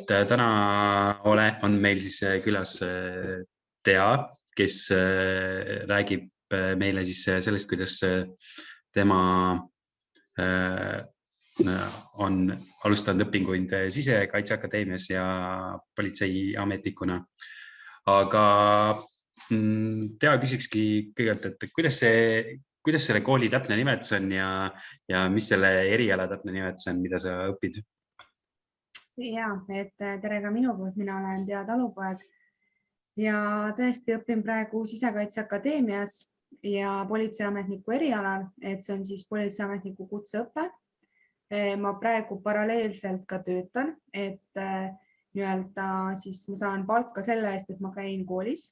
täna on meil siis külas Tea, kes räägib meile siis sellest, kuidas tema on alustanud õpinguid Sisekaitseakadeemias ja politseiametnikuna. Aga Tea küsikski kõigepealt, et kuidas selle kooli täpne nimetus on ja mis selle eriala täpne nimetus on, mida sa õpid? Ja, et tere ka minu poolt, mina olen Tea Talupoeg ja tõesti õpin praegu Sisekaitseakadeemias ja politseiametniku erialal, et see on siis politseiametniku kutseõpe. Ma praegu paralleelselt ka töötan, et nii-öelda siis ma saan palka selle eest, et ma käin koolis.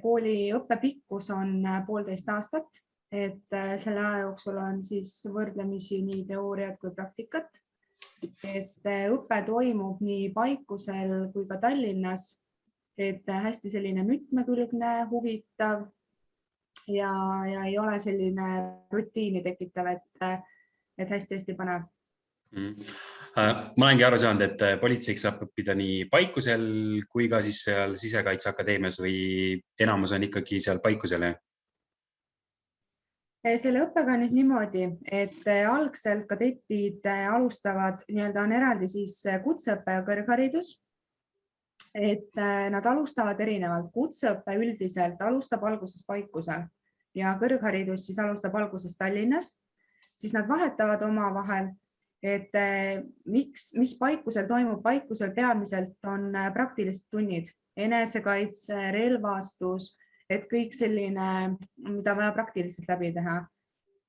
Kooli õppepikkus on 1,5 aastat, et selle aja jooksul on siis võrdlemisi nii teooriat kui praktikat. Et õpe toimub nii Paikusel kui ka Tallinnas, et hästi selline mitmekülgne, huvitav ja ei ole selline rutiini tekitav, et hästi põnev. Ma olengi aru saanud, et politseiks saab õppida nii Paikusel kui ka siis seal Sisekaitseakadeemias või enamus on ikkagi seal Paikusel? Selle õppega nüüd niimoodi, et algselt kadetid alustavad, nii-öelda on eraldi siis kutseõppe ja kõrgharidus, et nad alustavad erinevalt. Kutseõppe üldiselt alustab alguses Paikusel ja kõrgharidus siis alustab alguses Tallinnas, siis nad vahetavad omavahel, et mis Paikusel toimub. Paikusel peamiselt on praktilised tunnid, enesekaitse, relvastus, et kõik selline, mida vaja praktiliselt läbi teha.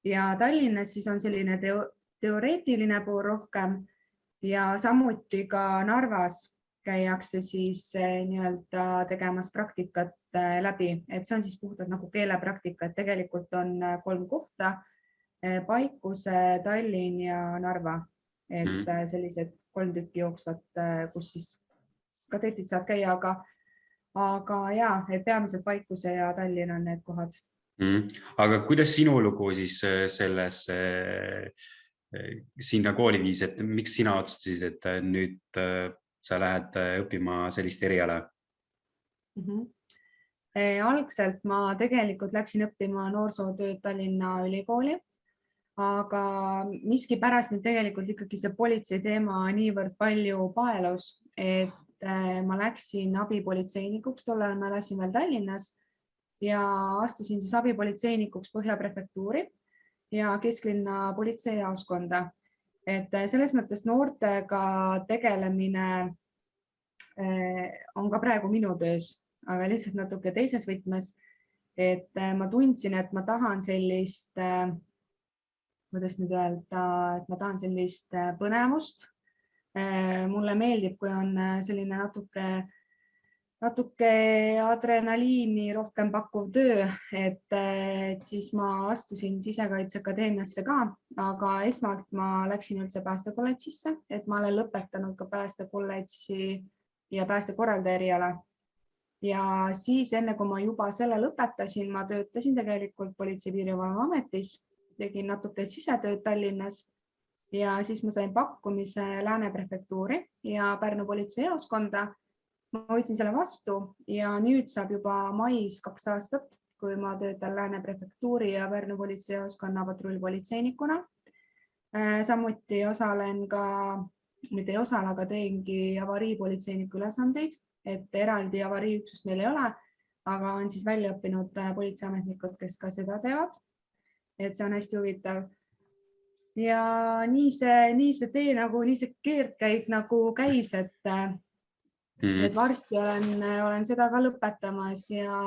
Ja Tallinnas siis on selline teoreetiline pool rohkem ja samuti ka Narvas käiakse siis nii-öelda tegemas praktikat läbi, et see on siis puhtalt nagu keelepraktika, et tegelikult on 3 kohta, Paikuse, Tallinn ja Narva, et sellised 3 tükki jooksvad, kus siis kadetid saab käia, aga ja, et peamiselt Paikuse ja Tallinn on need kohad. Aga kuidas sinu lugu siis sinna kooli viis, et miks sina otsustasid, et nüüd sa lähed õppima sellist eriala? Algselt ma tegelikult läksin õppima noorsootööd Tallinna Ülikooli, aga miskipärast nüüd tegelikult ikkagi see politsei teema niivõrd palju paelus, et ma läksin abipolitseinikuks, tollal ma elasin veel Tallinnas ja astusin siis abipolitseinikuks Põhja prefektuuri ja kesklinna politseijaoskonda. Et selles mõttes noortega tegelemine on ka praegu minu töös, aga lihtsalt natuke teises võtmes, et ma tundsin, et ma tahan sellist, kuidas nüüd öelda, et ma tahan sellist põnevust. Mulle meeldib, kui on selline natuke adrenaliini rohkem pakkuv töö, et siis ma astusin Sisekaitseakadeemiasse ka, aga esmalt ma läksin üldse päästekolledžisse, et ma olen lõpetanud ka päästekolledži ja päästekorraldaja eriala. Ja siis enne, kui ma juba selle lõpetasin, ma töötasin tegelikult Politsei- ja Piirivalveametis, tegin natuke sisetööd Tallinnas ja siis ma sain pakkumise Lääne prefektuuri ja Pärnu politseijaoskonda. Ma võtsin selle vastu ja nüüd saab juba mais 2 aastat, kui ma töötan Lääne prefektuuri ja Pärnu politseijaoskonna patrullpolitseinikuna. Samuti osalen ka, mitte ei osale, aga teengi avariipolitseiniku ülesandeid, et eraldi avariiüksust meil ei ole, aga on siis välja õppinud politseiametnikud, kes ka seda teevad. Et see on hästi huvitav. Ja nii see tee nagu, nii see keerdkäik nagu käis, et varsti olen seda ka lõpetamas ja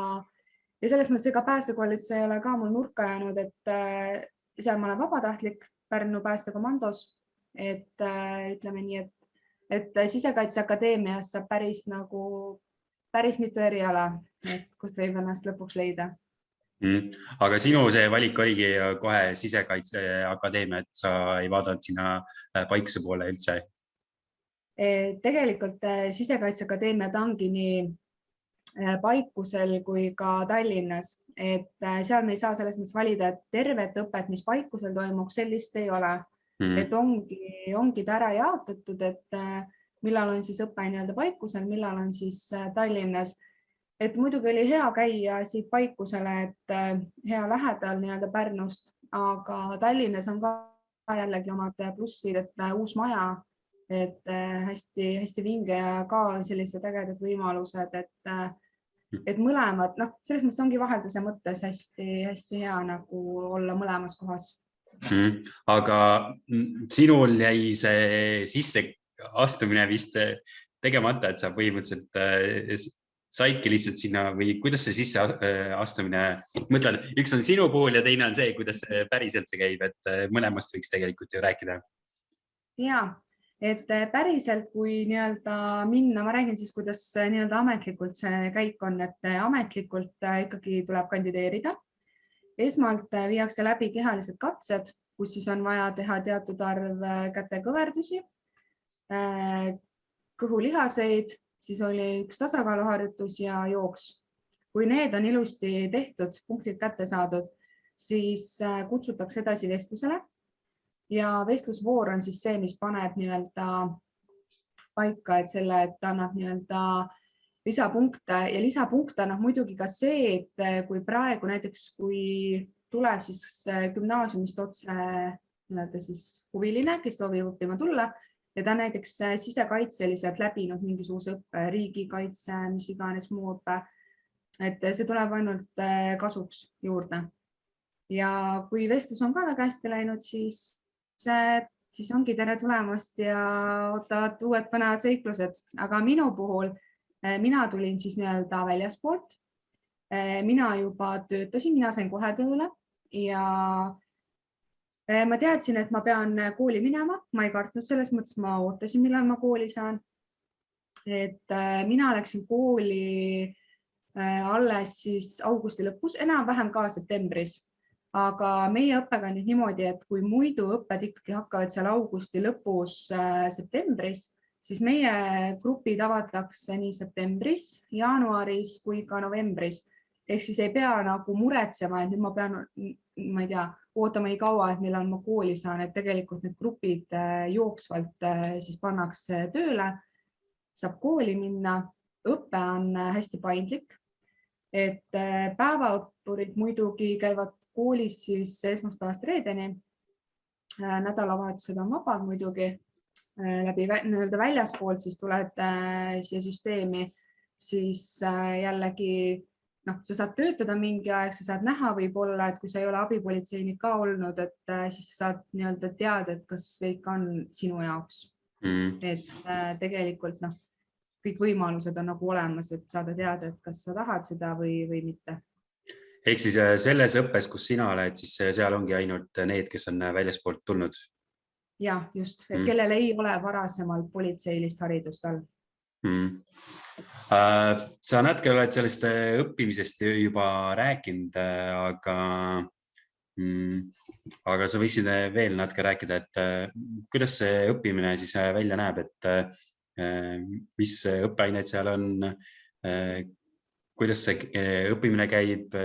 selles mõttes ega päästekolledž ei ole ka mul nurka jäänud, et seal ma olen vabatahtlik Pärnu päästekomandos, et ütleme nii, et Sisekaitseakadeemias saab päris mitu eriala, kust võib ennast lõpuks leida. Aga sinu see valik oligi kohe Sisekaitseakadeemia, et sa ei vaadanud sinna Paikuse poole üldse? Tegelikult Sisekaitseakadeemia ongi nii Paikusel kui ka Tallinnas, et seal me ei saa selles mõttes valida, et tervet õpet, mis Paikusel toimuks, sellist ei ole. Et ongi ta ära jaotatud, et millal on siis õpe nii-öelda Paikusel, millal on siis Tallinnas. Et muidugi oli hea käia siit Paikusele, et hea lähedal nii-öelda Pärnust, aga Tallinnas on ka jällegi omad plussid, et uus maja, et hästi vinge ja ka sellised ägedad võimalused, et mõlemad, noh, selles mõttes ongi vahelduse mõttes hästi hea nagu olla mõlemas kohas. Aga sinul jäi see sisseastumine vist tegemata, et sa põhimõtteliselt saidki lihtsalt sinna või kuidas see sisseastumine, mõtlen, üks on sinu puhul ja teine on see, kuidas päriselt see käib, et mõlemast võiks tegelikult ju rääkida. Ja, et päriselt, kui nii-öelda minna, ma räägin siis, kuidas nii-öelda ametlikult see käik on, et ametlikult ikkagi tuleb kandideerida. Esmalt viiakse läbi kehalised katsed, kus siis on vaja teha teatud arv kätekõverdusi, kõhulihaseid, siis oli üks tasakaaluharjutus ja jooks. Kui need on ilusti tehtud, punktid kätte saadud, siis kutsutakse edasi vestlusele ja vestlusvoor on siis see, mis paneb nii-öelda paika, et annab nii-öelda lisapunkte ja lisapunkte on muidugi ka see, et kui praegu näiteks, kui tuleb siis gümnaasiumist otse nii-öelda siis huviline, kes soovib õppima tulla ja ta näiteks sisekaitseliselt läbinud mingisuguse õppe, riigikaitse, mis iganes muu õppe, et see tuleb ainult kasuks juurde. Ja kui vestlus on ka väga hästi läinud, siis ongi tere tulemast ja ootavad uued põnevad seiklused, aga minu puhul mina tulin siis nii-öelda väljaspoolt. Mina juba töötasin, mina sain kohe tööle ja ma teadsin, et ma pean kooli minema. Ma ei kartnud selles mõttes, ma ootasin, millal ma kooli saan. Et mina läksin kooli alles siis augusti lõpus, enam-vähem ka septembris. Aga meie õppega on nüüd niimoodi, et kui muidu õpped ikkagi hakkavad seal augusti lõpus septembris, siis meie grupid avatakse nii septembris, jaanuaris kui ka novembris. Ehk siis ei pea nagu muretsema, et nüüd ma pean, ma ei tea, ootama nii kaua, et millal ma kooli saan, et tegelikult need grupid jooksvalt siis pannakse tööle, saab kooli minna, õpe on hästi paindlik, et päevaõppurid muidugi käivad koolis siis esmaspäevast reedeni, nädalavahetused on vabad muidugi, läbi nii-öelda väljaspoolt siis tuled siia süsteemi, siis jällegi sa saad töötada mingi aeg, sa saad näha võib-olla, et kui sa ei ole abipolitseinik ka olnud, et siis sa saad nii-öelda teada, et kas see ikka on sinu jaoks. Et tegelikult kõik võimalused on nagu olemas, et saada teada, et kas sa tahad seda või mitte. Ehk siis selles õppes, kus sina oled, siis seal ongi ainult need, kes on väljaspoolt tulnud? Ja, just, et kellel ei ole varasemalt politseilist haridust all. Sa natuke oled sellest õppimisest juba rääkinud, aga sa võiksid veel natuke rääkida, et kuidas see õppimine siis välja näeb, et mis õppeained seal on, kuidas see õppimine käib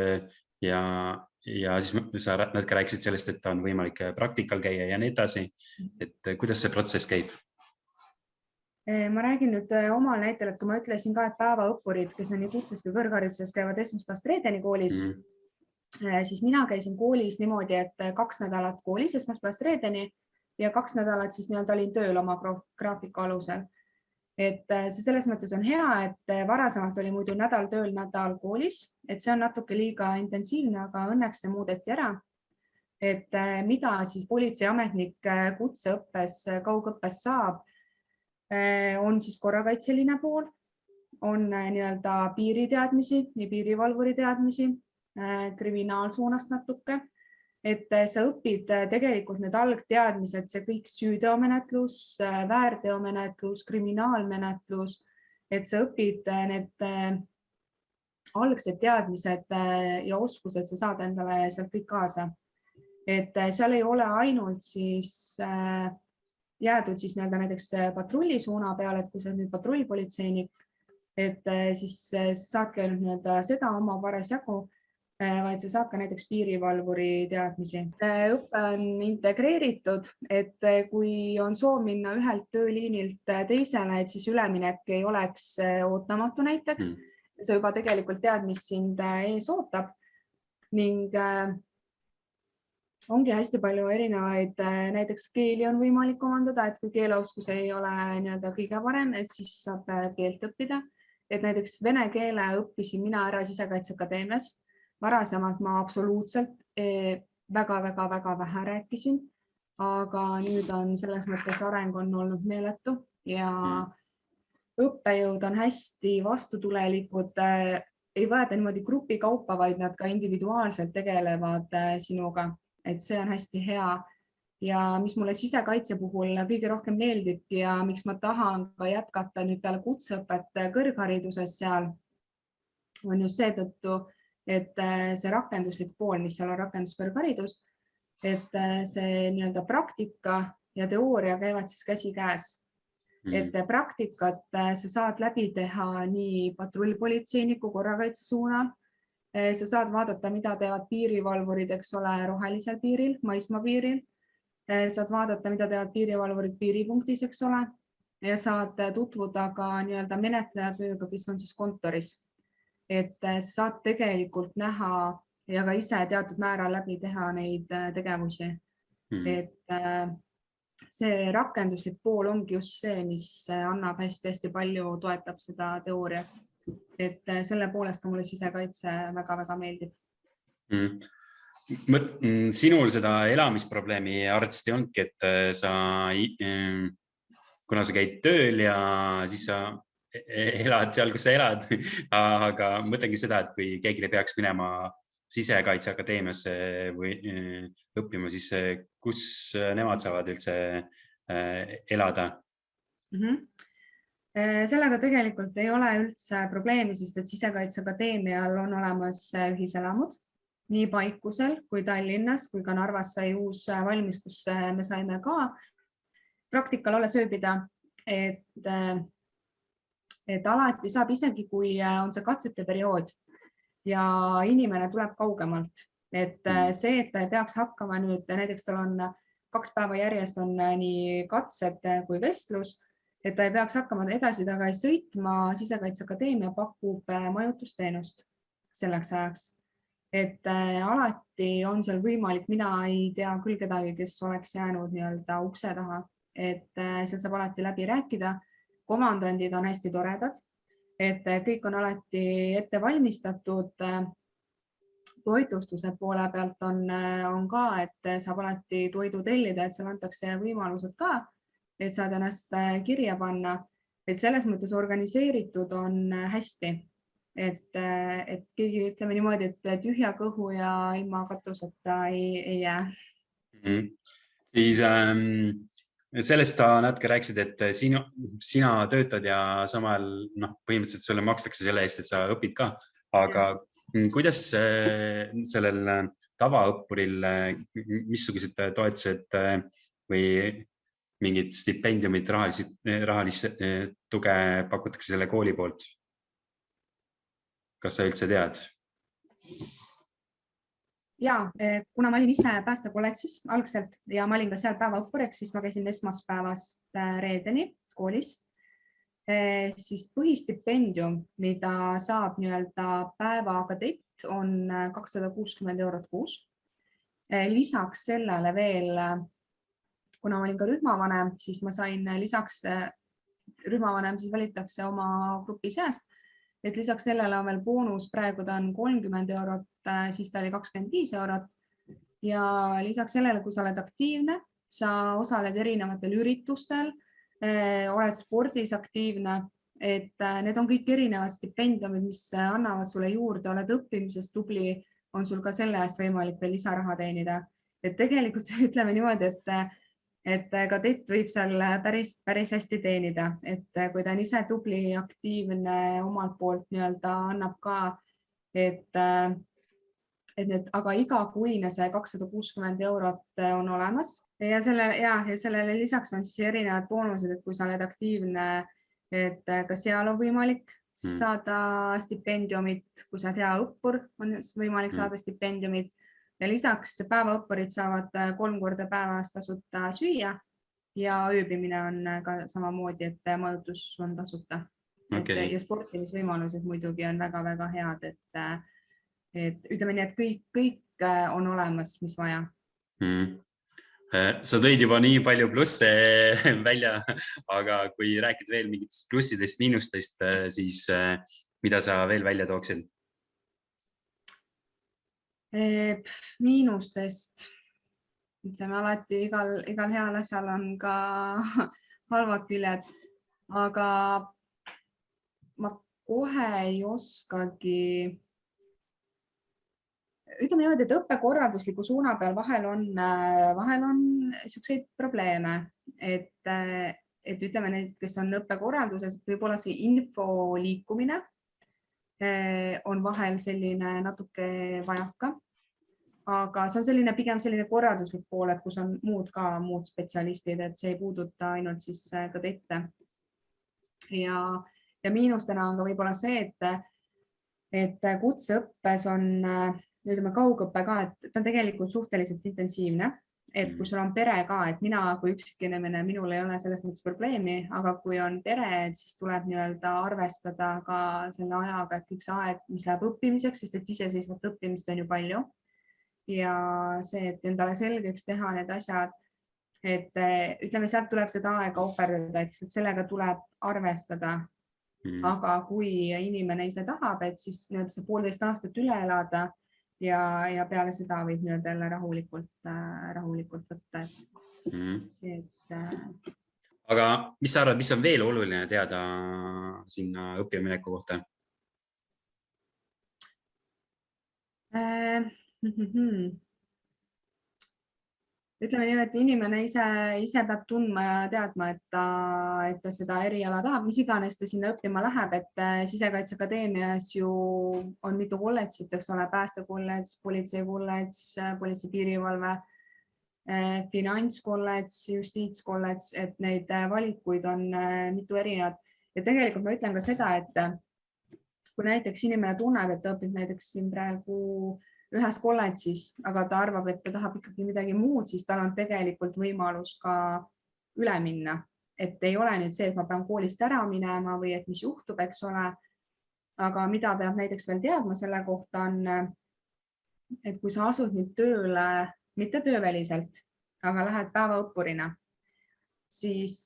ja siis sa natuke rääkisid sellest, et on võimalik praktikal käia ja nii edasi, et kuidas see protsess käib? Ma räägin nüüd omal näitel, et kui ma ütlesin ka, et päevaõppurid, kes on nii kutses kui kõrghariduses, käivad esmaspäevast reedeni koolis, siis mina käisin koolis niimoodi, et 2 nädalat koolis esmaspäevast reedeni ja 2 nädalat siis nii-öelda olin tööl oma graafiku alusel. Et see selles mõttes on hea, et varasemalt oli muidu nädal tööl, nädal koolis, et see on natuke liiga intensiivne, aga õnneks see muudeti ära. Et mida siis politseiametnik kutseõppes, kaugõppes saab, on siis korrakaitseline pool, on nii-öelda piiriteadmisi, nii piirivalvuri teadmisi, kriminaalsuunast natuke, et sa õpid tegelikult need algteadmised, see kõik süüteomenetlus, väärteomenetlus, kriminaalmenetlus, et sa õpid need algsed teadmised ja oskused, sa saad endale sealt kõik kaasa. Et seal ei ole ainult siis jäädud siis näiteks patrulli suuna peale, et kui sa nüüd patrullpolitseinik, et siis saadki ainult seda oma parasjagu, vaid sa saad ka näiteks piirivalvuri teadmisi. Õpe on integreeritud, et kui on soov minna ühelt tööliinilt teisele, et siis üleminek ei oleks ootamatu näiteks. Sa juba tegelikult tead, mis sind ees ootab ning ongi hästi palju erinevaid, näiteks keeli on võimalik omandada, et kui keeleoskus ei ole nii-öelda kõige parem, et siis saab keelt õppida. Et näiteks vene keele õppisin mina ära Sisekaitseakadeemias. Varasemalt ma absoluutselt väga vähe rääkisin, aga nüüd on selles mõttes areng on olnud meeletu ja õppejõud on hästi vastutulelikud, ei võeta niimoodi grupi kaupa, vaid nad ka individuaalselt tegelevad sinuga, et see on hästi hea. Ja mis mulle sisekaitse puhul kõige rohkem meeldibki ja miks ma tahan ka jätkata nüüd peale kutseõpet kõrghariduses seal, on just seetõttu, et see rakenduslik pool, mis seal on rakenduskõrgharidus, et see nii-öelda praktika ja teooria käivad siis käsikäes. Et praktikat sa saad läbi teha nii patrullpolitseiniku korrakaitse suunal. Sa saad vaadata, mida teevad piirivalvurid, eks ole, rohelisel piiril, maismaapiiril. Saad vaadata, mida teevad piirivalvurid piiripunktis, eks ole. Ja saad tutvuda ka nii-öelda menetlejatööga, kes on siis kontoris. Et saad tegelikult näha ja ka ise teatud määral läbi teha neid tegevusi. Et see rakenduslik pool ongi just see, mis annab hästi palju, toetab seda teooriat. Et selle poolest ka mulle sisekaitse väga meeldib. Sinul seda elamisprobleemi arvatavasti ongi, et kuna sa käid tööl ja siis sa elad seal, kus sa elad, aga mõtlengi seda, et kui keegi peaks minema Sisekaitseakadeemiasse või õppima, siis kus nemad saavad üldse elada? Sellega tegelikult ei ole üldse probleemi, sest et Sisekaitseakadeemial on olemas ühiselamud nii Paikusel kui Tallinnas, kui ka Narvas sai uus valmis, kus me saime ka praktikal alles ööbida, et alati saab isegi, kui on see katsete periood ja inimene tuleb kaugemalt, et see, et ta ei peaks hakkama nüüd, näiteks tal on 2 päeva järjest on nii katsed kui vestlus, et ta ei peaks hakkama edasi-tagasi sõitma, Sisekaitseakadeemia pakub majutusteenust selleks ajaks. Et alati on seal võimalik, mina ei tea küll kedagi, kes oleks jäänud nii-öelda ukse taha, et seal saab alati läbi rääkida. Komandandid on hästi toredad, et kõik on alati ette valmistatud. Toitlustuse poole pealt on ka, et saab alati toidu tellida, et seal antakse võimalused ka, et saad ennast kirja panna, et selles mõttes organiseeritud on hästi, et keegi ütleme niimoodi, et tühja kõhu ja ilma katuseta ei jää. Siis sellest sa natuke rääkisid, et sina töötad ja samal põhimõtteliselt sulle makstakse selle eest, et sa õpid ka, aga kuidas sellel tavaõppuril, missugused toetused või mingid stipendiumid, rahalist tuge pakutakse selle kooli poolt? Kas sa üldse tead? Ja, kuna ma olin ise päästekolledžis algselt ja ma olin ka seal päevaõppuriks, siis ma käisin esmaspäevast reedeni koolis. Siis põhistipendium, mida saab nii-öelda päevakadett, on 260 eurot kuus. Lisaks sellele veel, kuna ma olin ka rühmavanem, siis ma sain lisaks, rühmavanem siis valitakse oma grupi seast, et lisaks sellele on veel boonus, praegu ta on 30 eurot, siis ta oli 25 eurot. Ja lisaks sellele, kui sa oled aktiivne, sa osaled erinevatel üritustel, oled spordis aktiivne, et need on kõik erinevad stipendiumid, mis annavad sulle juurde, oled õppimises tubli, on sul ka selle eest võimalik veel lisaraha teenida. Et tegelikult ütleme niimoodi, et kadett võib seal päris hästi teenida, et kui ta on ise tubli, aktiivne, omalt poolt nii-öelda annab ka, aga igakuine see 260 eurot on olemas ja sellele lisaks on siis erinevad boonused, et kui sa oled aktiivne, et ka seal on võimalik siis saada stipendiumit, kui sa oled hea õppur, on võimalik saada stipendiumit ja lisaks päevaõppurid saavad 3 korda päevas tasuta süüa ja ööbimine on ka samamoodi, et majutus on tasuta. Okay. Ja sportimisvõimalused muidugi on väga-väga head, et ütleme nii, et kõik on olemas, mis vaja. Sa tõid juba nii palju plusse välja, aga kui rääkida veel mingitest plussidest, miinustest, siis mida sa veel välja tooksid? Miinustest, ütleme alati igal heal asjal on ka halvad küljed, aga ma kohe ei oskagi. Ütleme niimoodi, et õppekorraldusliku suuna peal vahel on selliseid probleeme, et ütleme need, kes on õppekorralduses, võib-olla see info liikumine on vahel selline natuke vajaka, aga see on pigem selline korralduslik pool, et kus on muud spetsialistid, et see ei puuduta ainult siis kadette. Ja miinustena on ka võib-olla see, et kutseõppes on ütleme kaugõppe ka, et ta on tegelikult suhteliselt intensiivne, et kui sul on pere ka, et mina kui üksikinimene, minul ei ole selles mõttes probleemi, aga kui on pere, siis tuleb arvestada ka selle ajaga, et kõik see aeg, mis läheb õppimiseks, sest et iseseisvat õppimist on ju palju. Ja see, et endale selgeks teha need asjad, et ütleme, sealt tuleb seda aega ohverdada, et sellega tuleb arvestada. Aga kui inimene ise tahab, et siis see 1,5 aastat üle elada ja peale seda võib jälle rahulikult võtta. Aga mis sa arvad, mis on veel oluline teada sinna õppimineku kohta? Ütleme nii, et inimene ise peab tundma ja teadma, et ta seda eriala tahab, mis iganes ta sinna õppima läheb, et Sisekaitseakadeemias ju on mitu kolledžit, eks ole, päästekolledž, politseikolledž, politseipiirivalve, finantskolledž, justiitskolledž, et neid valikuid on mitu erinevat. Ja tegelikult ma ütlen ka seda, et kui näiteks inimene tunneb, et ta õpib näiteks siin praegu ühes kolledžis, aga ta arvab, et ta tahab ikkagi midagi muud, siis tal on tegelikult võimalus ka üle minna. Et ei ole nüüd see, et ma pean koolist ära minema või et mis juhtub, eks ole. Aga mida peab näiteks veel teadma selle kohta on, et kui sa asud nüüd tööle, mitte tööväliselt, aga lähed päevaõppurina, siis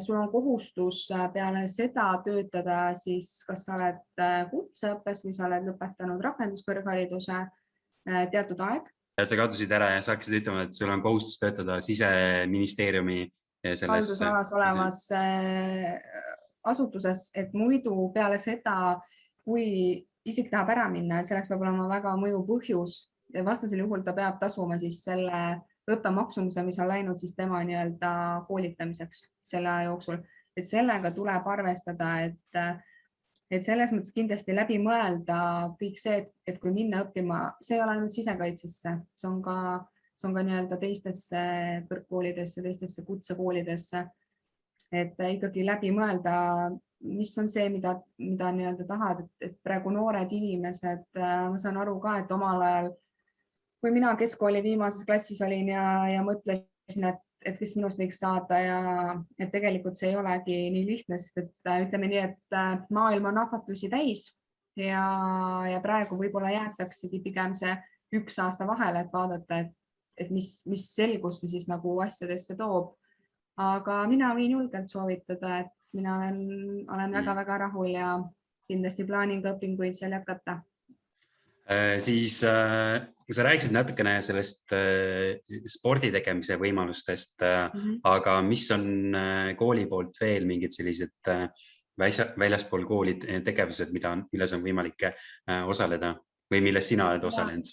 sul on kohustus peale seda töötada, siis kas sa oled kutseõppes või sa oled lõpetanud rakenduskõrghariduse teatud aeg. Sa kadusid ära ja sa hakkasid ütlema, et sul on kohustus töötada Siseministeeriumi haldusalas olevas asutuses, et muidu peale seda, kui isik tahab ära minna, et selleks peab olema väga mõjuv põhjus ja vastasel juhul ta peab tasuma siis selle õppemaksumuse, mis on läinud siis tema koolitamiseks selle aja jooksul. Et sellega tuleb arvestada, et selles mõttes kindlasti läbi mõelda kõik see, et kui minna õppima, see ei ole ainult sisekaitsesse, see on ka teistesse kõrgkoolidesse, teistesse kutsekoolidesse, et ikkagi läbi mõelda, mis on see, mida tahad, et praegu noored inimesed, ma saan aru ka, et omal ajal, kui mina keskkooli viimases klassis olin ja mõtlesin, et kes minust võiks saada ja et tegelikult see ei olegi nii lihtne, sest et ütleme nii, et maailm on ahvatlusi täis ja praegu võib-olla jäetaksegi pigem see 1 aasta vahele, et vaadata, et mis selgus see siis nagu asjadesse toob. Aga mina võin julgelt soovitada, et mina olen väga-väga rahul ja kindlasti plaanin ka õpinguid seal jätkata. Siis sa rääkisid natukene sellest spordi tegemise võimalustest, aga mis on kooli poolt veel mingid sellised väljaspool kooli tegevused, milles on võimalik osaleda või milles sina oled osalenud?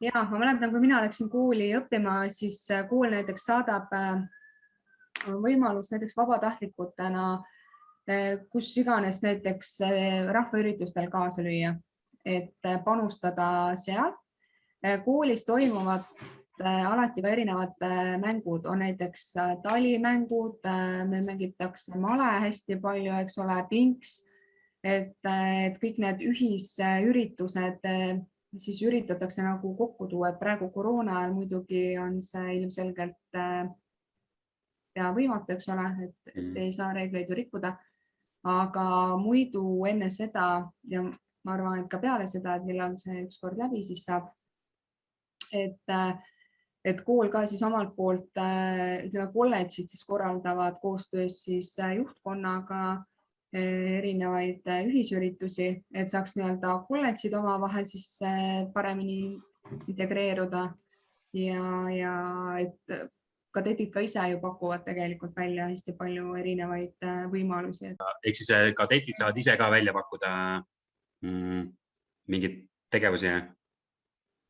Ja, ma mäletan, kui mina läksin kooli õppima, siis kool näiteks saadab võimalus näiteks vabatahtlikutena, kus iganes näiteks rahvaüritustel kaasa lüüa, et panustada seal. Koolis toimuvad alati ka erinevad mängud, on näiteks talimängud, meil mängitakse male hästi palju, eks ole, pinks, et kõik need ühisüritused siis üritatakse nagu kokku tuua, et praegu koroona ajal muidugi on see ilmselgelt pea võimatu, eks ole, et ei saa reegleid ju rikkuda, aga muidu enne seda ja ma arvan, et ka peale seda, et millal see ükskord läbi siis saab, et kool ka siis omalt poolt, ütleme, kolledžid siis korraldavad koostöös siis juhtkonnaga erinevaid ühisüritusi, et saaks nii-öelda kolledžid omavahel siis paremini integreeruda ja et kadetid ka ise ju pakuvad tegelikult välja hästi palju erinevaid võimalusi. Ehk siis kadetid saavad ise ka välja pakkuda mingeid tegevusi?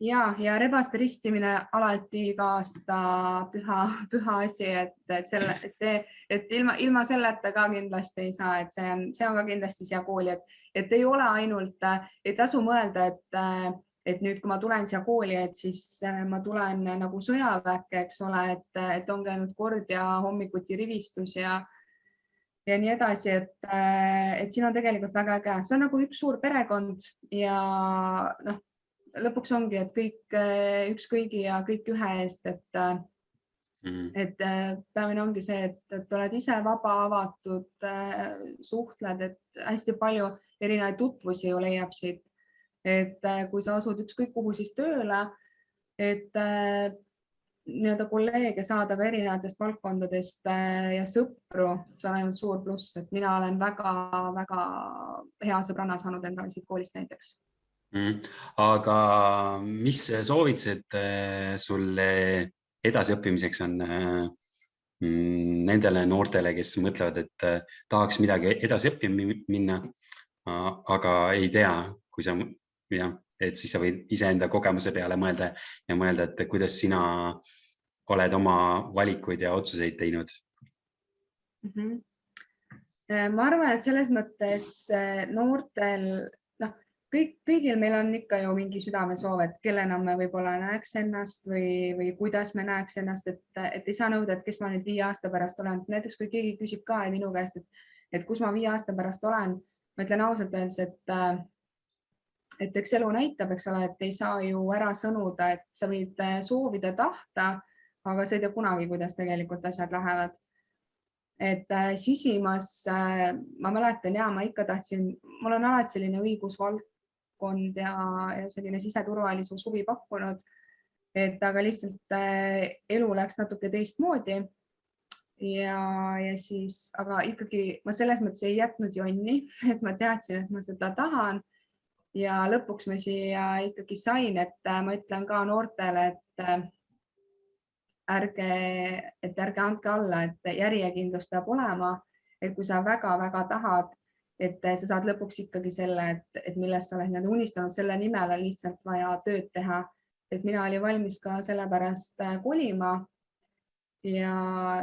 Ja rebaste ristimine alati iga aasta püha asi, et ilma selleta ka kindlasti ei saa, et see on ka kindlasti siia kooli, et ei ole ainult, ei tasu mõelda, et nüüd, kui ma tulen siia kooli, et siis ma tulen nagu sõjaväkke, eks ole, et ongi ainult kord ja hommikuti rivistus ja nii edasi, et siin on tegelikult väga äge, see on nagu üks suur perekond ja noh, lõpuks ongi, et kõik üks kõigi ja kõik ühe eest, et peamine ongi see, et oled ise vaba, avatud, suhtled, et hästi palju erinevaid tutvusi ju leiab siit, et kui sa asud ükskõik kuhu siis tööle, et nii-öelda kolleege saada ka erinevatest valdkondadest ja sõpru, see on ainult suur pluss, et mina olen väga-väga hea sõbranna saanud endale siit koolist näiteks. Aga mis soovitused sulle edasiõppimiseks on nendele noortele, kes mõtlevad, et tahaks midagi edasi õppima minna, aga ei tea, kui sa, et siis sa võid iseenda kogemuse peale mõelda ja mõelda, et kuidas sina oled oma valikuid ja otsuseid teinud? Ma arvan, et selles mõttes noortel, kõigil meil on ikka ju mingi südamesoov, et kellena me võib-olla näeks ennast või kuidas me näeks ennast, et ei saa nõuda, et kes ma nüüd 5 aasta pärast olen. Näiteks kui keegi küsib ka minu käest, et kus ma 5 aasta pärast olen, ma ütlen ausalt öeldes, et eks elu näitab, eks ole, et ei saa ju ära sõnuda, et sa võid soovida tahta, aga sa ei tea kunagi, kuidas tegelikult asjad lähevad. Et sisimas ma mäletan ja ma ikka tahtsin, mul on alati selline õigusvaldkond ja selline siseturvalisus huvi pakkunud, aga lihtsalt elu läks natuke teistmoodi ja siis, aga ikkagi ma selles mõttes ei jätnud jonni, et ma teadsin, et ma seda tahan ja lõpuks ma siia ikkagi sain, et ma ütlen ka noortele, et ärge andke alla, et järjekindlust peab olema, et kui sa väga-väga tahad, et sa saad lõpuks ikkagi selle, et millest sa oled unistanud, selle nimel on lihtsalt vaja tööd teha. Et mina olin valmis ka sellepärast kolima ja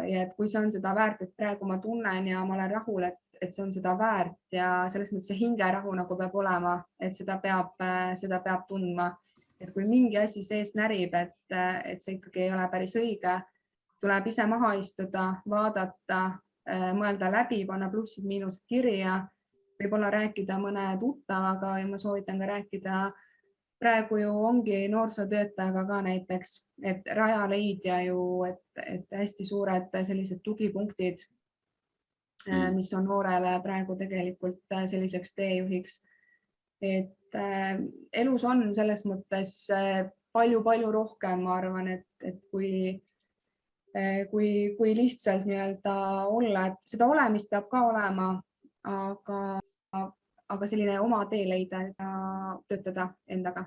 et kui see on seda väärt, et praegu ma tunnen ja ma olen rahul, et see on seda väärt ja selles mõttes see hingerahu nagu peab olema, et seda peab tundma. Et kui mingi asi sees närib, et see ikkagi ei ole päris õige, tuleb ise maha istuda, vaadata, mõelda läbi, panna plussid, miinused kirja, võib-olla rääkida mõne tuttavaga ja ma soovitan ka rääkida, praegu ju ongi noorsootöötajaga ka näiteks, et Rajaleidja ju, et hästi suured sellised tugipunktid, mis on noorele praegu tegelikult selliseks teejuhiks. Et elus on selles mõttes palju rohkem, ma arvan, et kui lihtsalt nii-öelda olla, et seda olemist peab ka olema, aga selline oma tee leida ja töötada endaga.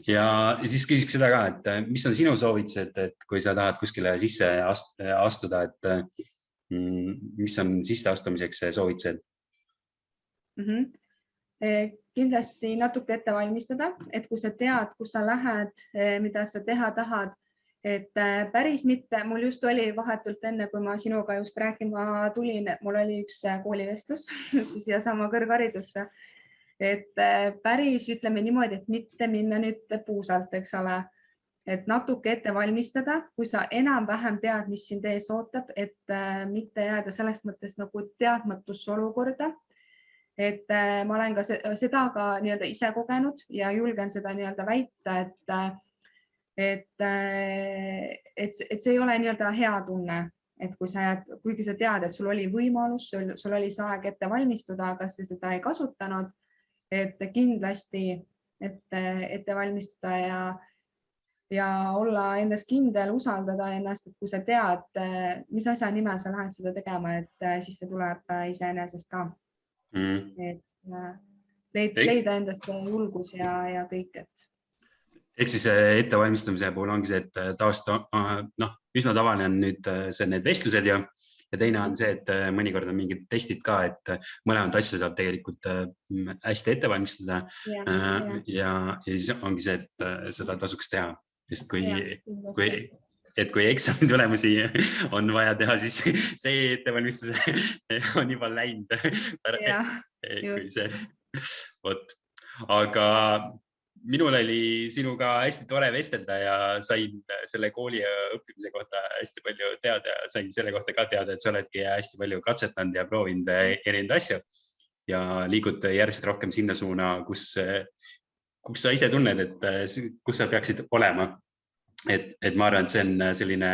Ja siis küsiks seda ka, et mis on sinu soovitused, et kui sa tahad kuskile sisse astuda, et mis on sisseastumiseks soovitused? Kindlasti natuke ette valmistada, et kui sa tead, kus sa lähed, mida sa teha tahad, et päris mitte, mul just oli vahetult enne, kui ma sinuga just rääkima tulin, mul oli üks koolivestlus ja sama kõrgharidusse, et päris ütleme niimoodi, et mitte minna nüüd puusalt, eks ole, et natuke ette valmistada, kui sa enam-vähem tead, mis sind ees ootab, et mitte jääda selles mõttes nagu teadmatusse olukorda. Et ma olen ka seda ka nii-öelda ise kogenud ja julgen seda nii-öelda väita, et see ei ole nii-öelda hea tunne, et kui sa jääd, kuigi sa tead, et sul oli võimalus, sul oli see aeg ette valmistuda, aga sa seda ei kasutanud, et kindlasti ette valmistuda ja olla endas kindel, usaldada ennast, et kui sa tead, mis asja nimel sa lähed seda tegema, et siis see tuleb iseenesest ka. Et leida endast julgus ja kõik, et. Ehk siis ettevalmistamise puhul ongi see, et taasta, üsna tavaline on nüüd need vestlused ja teine on see, et mõnikord on mingid testid ka, et mõlemad asju saab tegelikult hästi ette valmistada ja siis ongi see, et seda tasuks teha, sest kui eksami tulemusi on vaja teha, siis see ettevalmistus on juba läinud. Aga minul oli sinuga hästi tore vestelda ja sain selle kooli õppimise kohta hästi palju teada ja sain selle kohta ka teada, et sa oledki hästi palju katsetanud ja proovinud erinevaid asju ja liigud järjest rohkem sinna suuna, kus sa ise tunned, et kus sa peaksid olema. Et ma arvan, et see on selline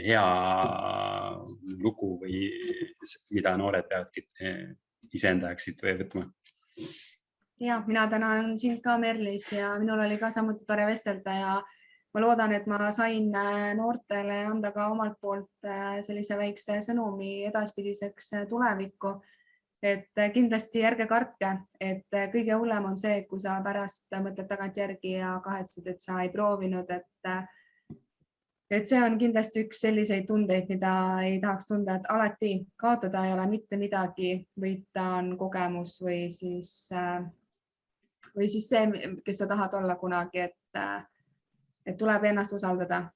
hea lugu või mida noored peavadki iseenda jaoks siit võtma. Ja mina tänan sind ka, Merlis, ja minul oli ka samuti tore vestelda ja ma loodan, et ma sain noortele anda ka omalt poolt sellise väikse sõnumi edaspidiseks tulevikku. Et kindlasti ärge kartke, et kõige hullem on see, kui sa pärast mõtled tagantjärgi ja kahetsed, et sa ei proovinud, et see on kindlasti üks selliseid tundeid, mida ei tahaks tunda, et alati kaotada ei ole mitte midagi, võita on kogemus või siis see, kes sa tahad olla kunagi, et tuleb ennast usaldada.